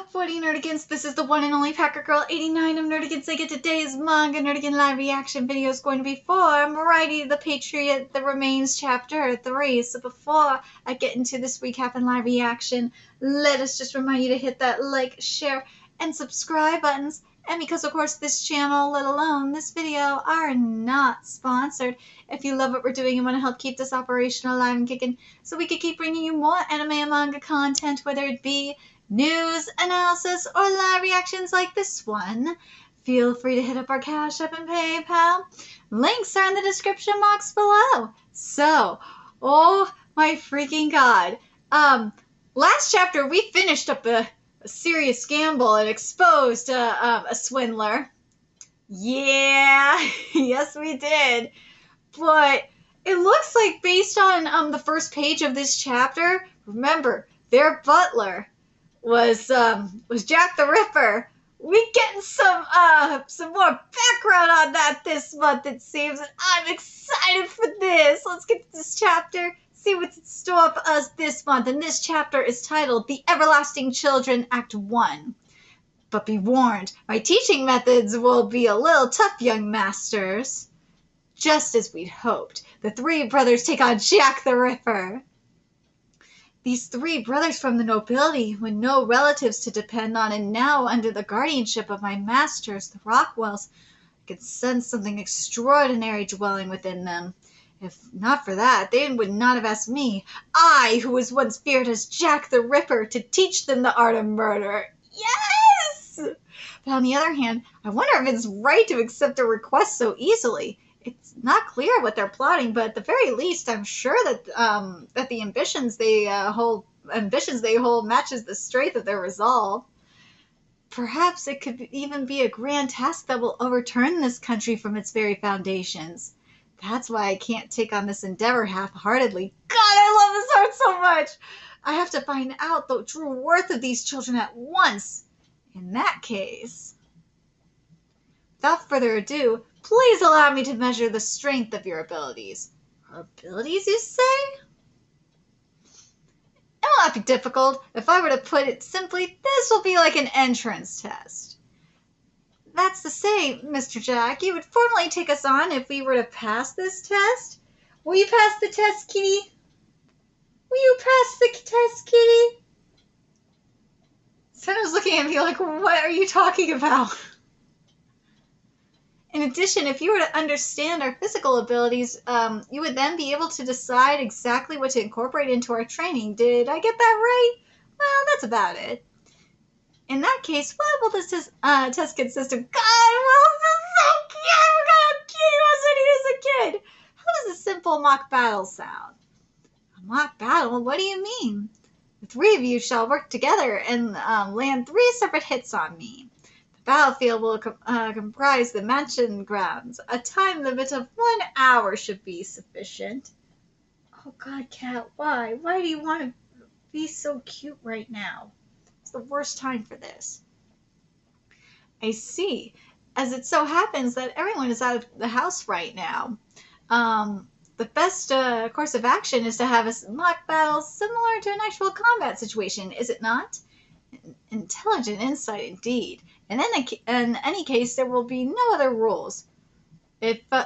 up, 40 Nerdigans? This is the one and only Packer Girl 89 of Nerdigans. Today's manga Nerdigan live reaction video is going to be for Moriarty the Patriot, The Remains Chapter 3. So before I get into this recap and live reaction, let us just remind you to hit that like, share, and subscribe buttons. And because, of course, this channel, let alone this video, are not sponsored. If you love what we're doing and want to help keep this operation alive and kicking so we can keep bringing you more anime and manga content, whether it be news, analysis, or live reactions like this one, feel free to hit up our Cash App and PayPal. Links are in the description box below. So, oh my freaking god. Last chapter we finished up a serious gamble and exposed a swindler. Yeah, yes we did. But it looks like based on the first page of this chapter, remember, their butler was Jack the Ripper. We getting some more background on that this month, it seems, and I'm excited for this. Let's get to this chapter, see what's in store for us this month. And this chapter is titled The Everlasting Children, Act 1. But be warned, my teaching methods will be a little tough, young masters. Just as we'd hoped, the three brothers take on Jack the Ripper. These three brothers from the nobility, with no relatives to depend on, and now under the guardianship of my masters, the Rockwells, I could sense something extraordinary dwelling within them. If not for that, they would not have asked me, I, who was once feared as Jack the Ripper, to teach them the art of murder. Yes! But on the other hand, I wonder if it's right to accept a request so easily. It's not clear what they're plotting, but at the very least, I'm sure that that the ambitions they hold matches the strength of their resolve. Perhaps it could even be a grand task that will overturn this country from its very foundations. That's why I can't take on this endeavor half-heartedly. God, I love this art so much! I have to find out the true worth of these children at once. In that case, without further ado, please allow me to measure the strength of your abilities. Abilities, you say? It will not be difficult. If I were to put it simply, this will be like an entrance test. That's to say, Mr. Jack, you would formally take us on if we were to pass this test. Will you pass the test, kitty? Will you pass the test, kitty? Someone's looking at me like, what are you talking about? In addition, if you were to understand our physical abilities, you would then be able to decide exactly what to incorporate into our training. Did I get that right? Well, that's about it. In that case, what will this test consist of? God, well, this is so cute! I forgot how cute he was when he was a kid! How does a simple mock battle sound? A mock battle? What do you mean? The three of you shall work together and land 3 separate hits on me. Battlefield will comprise the mansion grounds. A time limit of 1 hour should be sufficient. Oh God, Cat, why? Why do you want to be so cute right now? It's the worst time for this. I see. As it so happens that everyone is out of the house right now. The best course of action is to have a mock battle similar to an actual combat situation, is it not? Intelligent insight indeed. And in any case, there will be no other rules.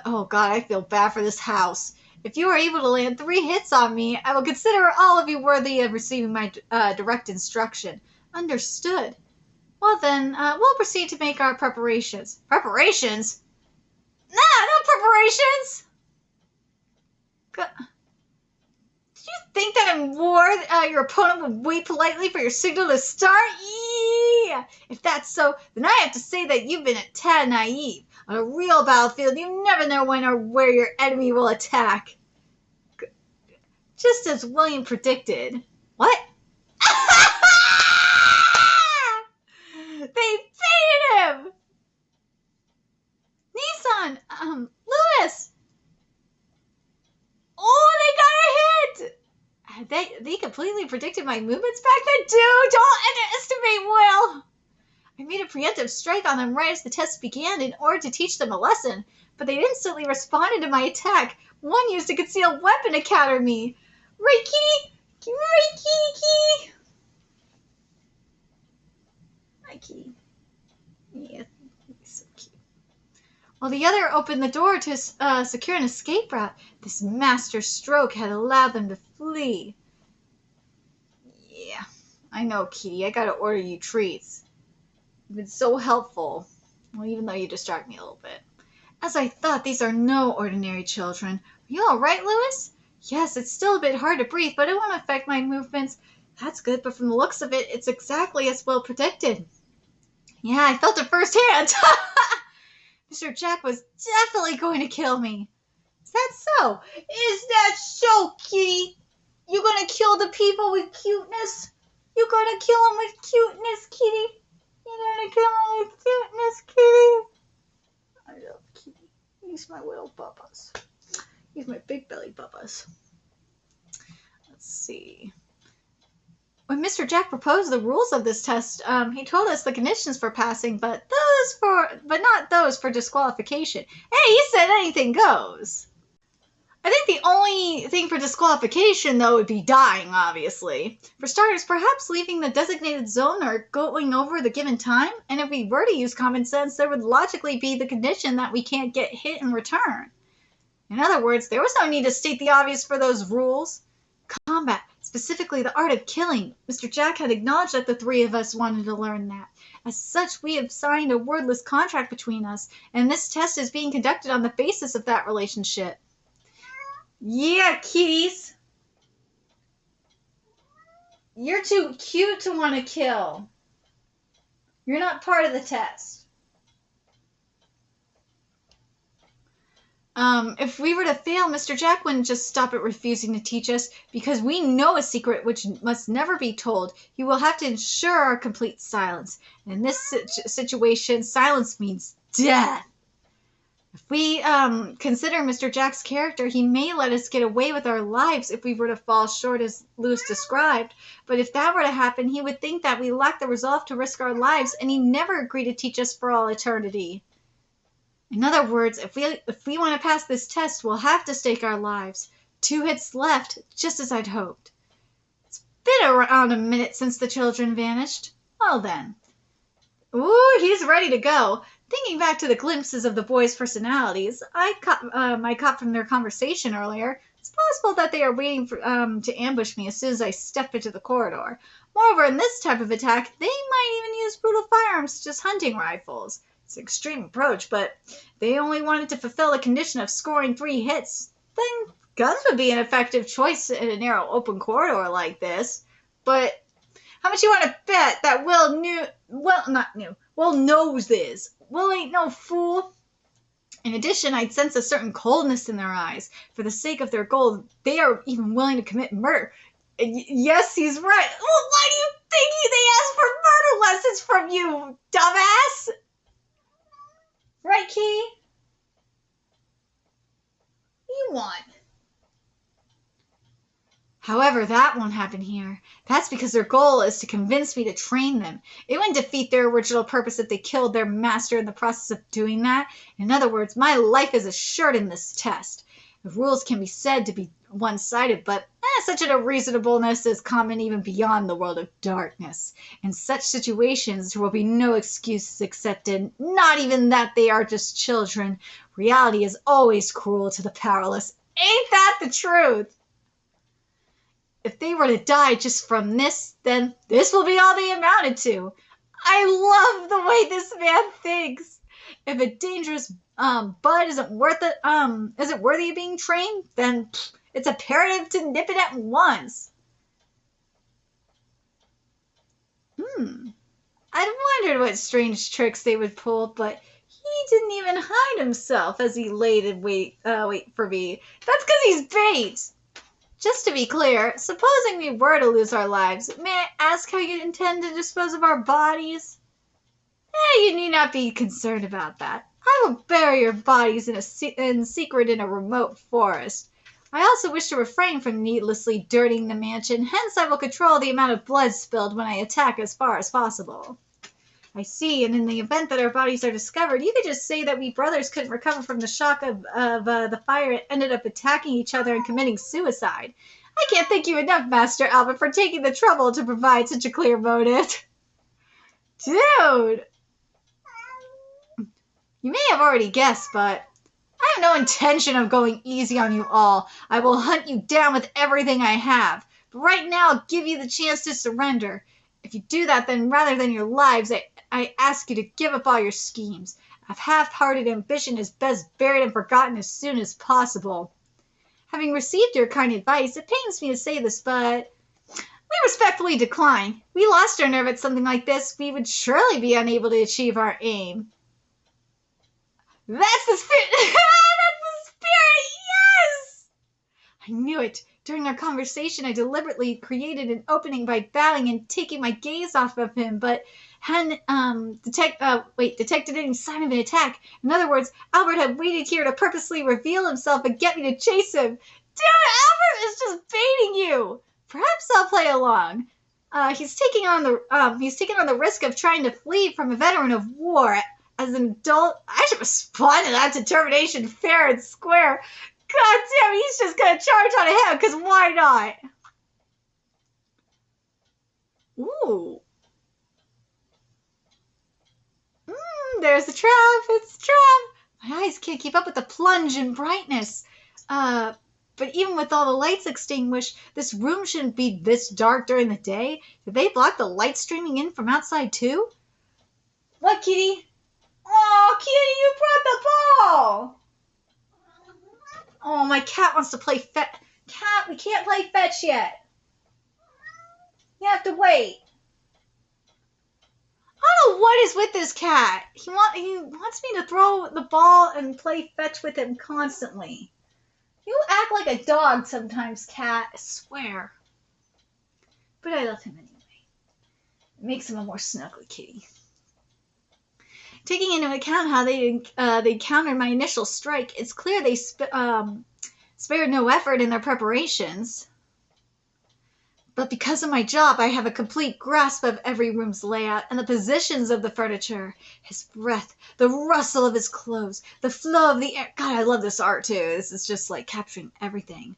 Oh God, I feel bad for this house. If you are able to land 3 hits on me, I will consider all of you worthy of receiving my direct instruction. Understood. Well then, we'll proceed to make our preparations. Preparations? Nah, no preparations! God. Did you think that in war, your opponent would wait politely for your signal to start? Yeah! If that's so, then I have to say that you've been a tad naive. On a real battlefield, you never know when or where your enemy will attack. Just as William predicted. What? They defeated him! Nissan! Lewis! Oh, they got a hit! They completely predicted my movements back then? Dude, don't underestimate Will! I made a preemptive strike on them right as the test began in order to teach them a lesson, but they instantly responded to my attack. One used a concealed weapon to counter me. Right, kitty? Right, kitty? Hi, kitty. Yeah, he's so cute. While the other opened the door to secure an escape route, this master stroke had allowed them to flee. Yeah, I know, kitty. I gotta order you treats. You've been so helpful. Well, even though you distract me a little bit. As I thought, these are no ordinary children. Are you alright, Louis? Yes, it's still a bit hard to breathe, but it won't affect my movements. That's good, but from the looks of it, it's exactly as well predicted. Yeah, I felt it firsthand. Mr. Jack was definitely going to kill me. Is that so? Is that so, kitty? You gonna kill the people with cuteness? You gonna kill them with cuteness, kitty? You gonna kill them with cuteness, kitty? I love kitty. He's my little bubbas. He's my big belly bubbas. Let's see. When Mr. Jack proposed the rules of this test, he told us the conditions for passing, but not those for disqualification. Hey, he said anything goes. I think the only thing for disqualification, though, would be dying, obviously. For starters, perhaps leaving the designated zone or going over the given time. And if we were to use common sense, there would logically be the condition that we can't get hit in return. In other words, there was no need to state the obvious for those rules. Combat, specifically the art of killing. Mr. Jack had acknowledged that the three of us wanted to learn that. As such, we have signed a wordless contract between us, and this test is being conducted on the basis of that relationship. Yeah, kitties. You're too cute to want to kill. You're not part of the test. If we were to fail, Mr. Jack wouldn't just stop at refusing to teach us, because we know a secret which must never be told. He will have to ensure our complete silence. And in this situation, silence means death. If we consider Mr. Jack's character, he may let us get away with our lives if we were to fall short as Louis described. But if that were to happen, he would think that we lack the resolve to risk our lives, and he'd never agree to teach us for all eternity. In other words, if we want to pass this test, we'll have to stake our lives. 2 hits left, just as I'd hoped. It's been around a minute since the children vanished. Well then. Ooh, he's ready to go. Thinking back to the glimpses of the boys' personalities I caught from their conversation earlier, it's possible that they are waiting to ambush me as soon as I step into the corridor. Moreover, in this type of attack, they might even use brutal firearms such as hunting rifles. It's an extreme approach, but they only wanted to fulfill the condition of scoring 3 hits. Then guns would be an effective choice in a narrow open corridor like this. But how much you want to bet that Will knows this? Will ain't no fool. In addition, I'd sense a certain coldness in their eyes. For the sake of their gold, they are even willing to commit murder. Yes, he's right. Well, why do you think they asked for murder lessons from you, dumbass? Right, Key? You want? However, that won't happen here. That's because their goal is to convince me to train them. It wouldn't defeat their original purpose if they killed their master in the process of doing that. In other words, my life is assured in this test. The rules can be said to be one-sided, but such a reasonableness is common even beyond the world of darkness. In such situations, there will be no excuses accepted, not even that they are just children. Reality is always cruel to the powerless. Ain't that the truth? If they were to die just from this, then this will be all they amounted to. I love the way this man thinks. If a dangerous bud isn't worthy of being trained, then it's imperative to nip it at once. I'd wondered what strange tricks they would pull, but he didn't even hide himself as he laid in wait for me. That's because he's bait. Just to be clear, supposing we were to lose our lives, may I ask how you intend to dispose of our bodies? You need not be concerned about that. I will bury your bodies in secret in a remote forest. I also wish to refrain from needlessly dirtying the mansion, hence I will control the amount of blood spilled when I attack as far as possible. I see, and in the event that our bodies are discovered, you could just say that we brothers couldn't recover from the shock of the fire and ended up attacking each other and committing suicide. I can't thank you enough, Master Albert, for taking the trouble to provide such a clear motive. Dude! You may have already guessed, but I have no intention of going easy on you all. I will hunt you down with everything I have. But right now, I'll give you the chance to surrender. If you do that, then rather than your lives, I ask you to give up all your schemes. A half-hearted ambition is best buried and forgotten as soon as possible. Having received your kind advice, it pains me to say this, but we respectfully decline. We lost our nerve at something like this. We would surely be unable to achieve our aim. That's the spirit! That's the spirit! Yes! I knew it. During our conversation, I deliberately created an opening by bowing and taking my gaze off of him, but hadn't detected any sign of an attack. In other words, Albert had waited here to purposely reveal himself and get me to chase him. Dude, Albert is just baiting you. Perhaps I'll play along. He's taking on the risk of trying to flee from a veteran of war. As an adult, I should respond to that determination fair and square. God damn, he's just gonna charge on him, because why not? Ooh. There's the trap. It's the trap. My eyes can't keep up with the plunge in brightness. But even with all the lights extinguished, this room shouldn't be this dark during the day. Did they block the light streaming in from outside too? What, kitty? Oh, kitty, you brought the ball! Oh, my cat wants to play fetch. Cat, we can't play fetch yet. You have to wait. I don't know what is with this cat. He wants me to throw the ball and play fetch with him constantly. You act like a dog sometimes, cat. I swear. But I love him anyway. It makes him a more snuggly kitty. Taking into account how they countered my initial strike, it's clear they spared no effort in their preparations. But because of my job, I have a complete grasp of every room's layout and the positions of the furniture. His breath, the rustle of his clothes, the flow of the air. God, I love this art too. This is just like capturing everything.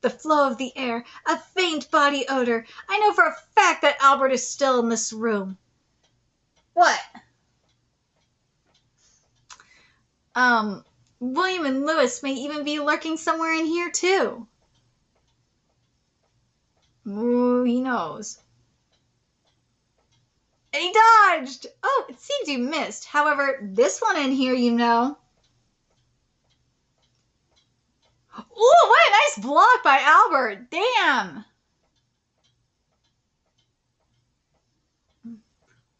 The flow of the air, a faint body odor. I know for a fact that Albert is still in this room. What? William and Louis may even be lurking somewhere in here too. Ooh, he knows. And he dodged! Oh, it seems you missed. However, this one in here, you know. Ooh, what a nice block by Albert. Damn.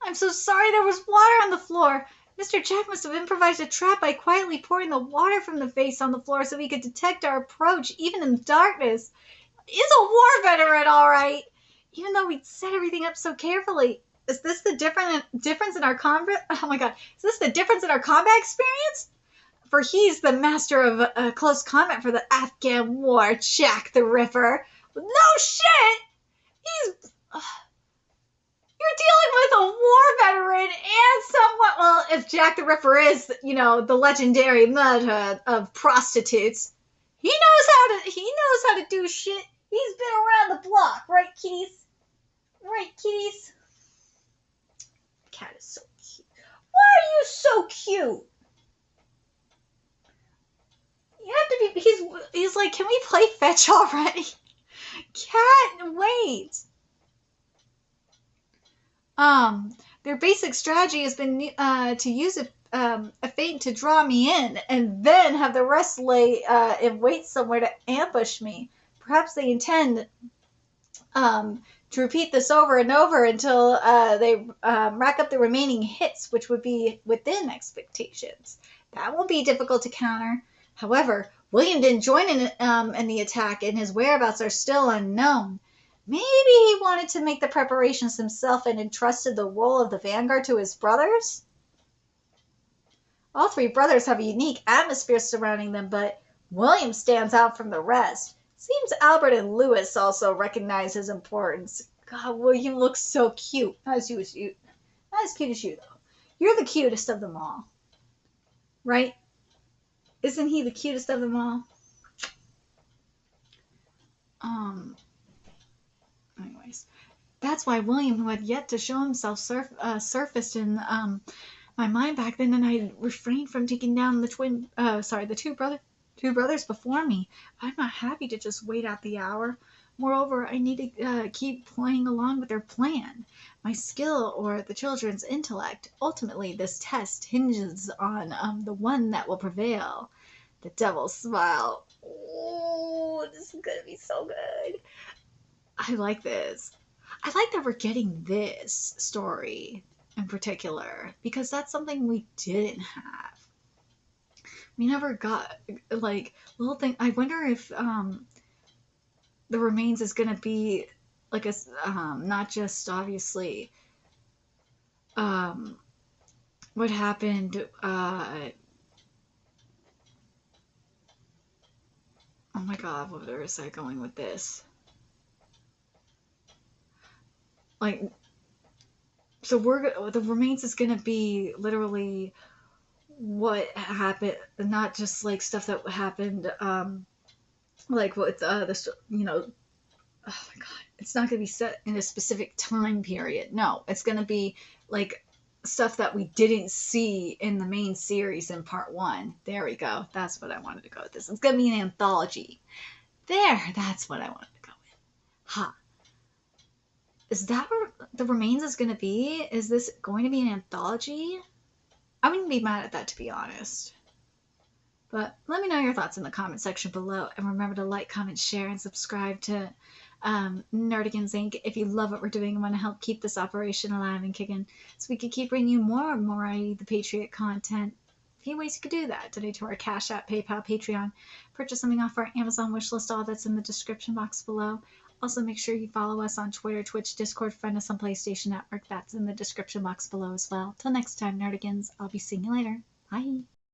I'm so sorry there was water on the floor. Mr. Jack must have improvised a trap by quietly pouring the water from the vase on the floor so he could detect our approach, even in the darkness. He's a war veteran, all right. Even though we'd set everything up so carefully. Is this the difference in our combat? Oh my God. Is this the difference in our combat experience? For he's the master of close combat for the Afghan war, Jack the Ripper. No shit! He's... You're dealing with a war veteran and somewhat... Well, if Jack the Ripper is, you know, the legendary murderer of prostitutes, he knows how to do shit. He's been around the block, right, kitties? Right, kitties? The cat is so cute. Why are you so cute? You have to be... He's like, can we play fetch already? Cat, wait. Their basic strategy has been to use a feint to draw me in, and then have the rest lay in wait somewhere to ambush me. Perhaps they intend to repeat this over and over until they rack up the remaining hits, which would be within expectations. That won't be difficult to counter. However, William didn't join in the attack, and his whereabouts are still unknown. Maybe he wanted to make the preparations himself and entrusted the role of the vanguard to his brothers? All three brothers have a unique atmosphere surrounding them, but William stands out from the rest. Seems Albert and Louis also recognize his importance. God, William looks so cute. Not as cute as you. Not as cute as you, though. You're the cutest of them all. Right? Isn't he the cutest of them all? Anyways. That's why William, who had yet to show himself, surfaced in my mind back then, and I refrained from taking down the two brothers before me. I'm not happy to just wait out the hour. Moreover, I need to keep playing along with their plan. My skill or the children's intellect. Ultimately, this test hinges on the one that will prevail. The devil's smile. Oh, this is gonna be so good. I like this. I like that we're getting this story in particular because that's something we didn't have. We never got like little thing. I wonder if the remains is gonna be like a not just obviously um, what happened. Oh my God, where is I going with this? Like, so the remains is gonna be literally what happened, not just like stuff that happened, like with this, oh my God, it's not gonna be set in a specific time period. No, it's gonna be like stuff that we didn't see in the main series in part one. There we go. That's what I wanted to go with this. It's gonna be an anthology. There, that's what I wanted to go with. Ha. Is that where the remains is gonna be? Is this going to be an anthology? I wouldn't be mad at that, to be honest. But let me know your thoughts in the comment section below. And remember to like, comment, share, and subscribe to Nerdigans Inc. if you love what we're doing and want to help keep this operation alive and kicking so we can keep bringing you more Moriarty the Patriot content. A few ways you could do that. Donate to our Cash App, PayPal, Patreon. Purchase something off our Amazon wishlist. All that's in the description box below. Also, make sure you follow us on Twitter, Twitch, Discord, friend us on PlayStation Network. That's in the description box below as well. Till next time, Nerdigans, I'll be seeing you later. Bye.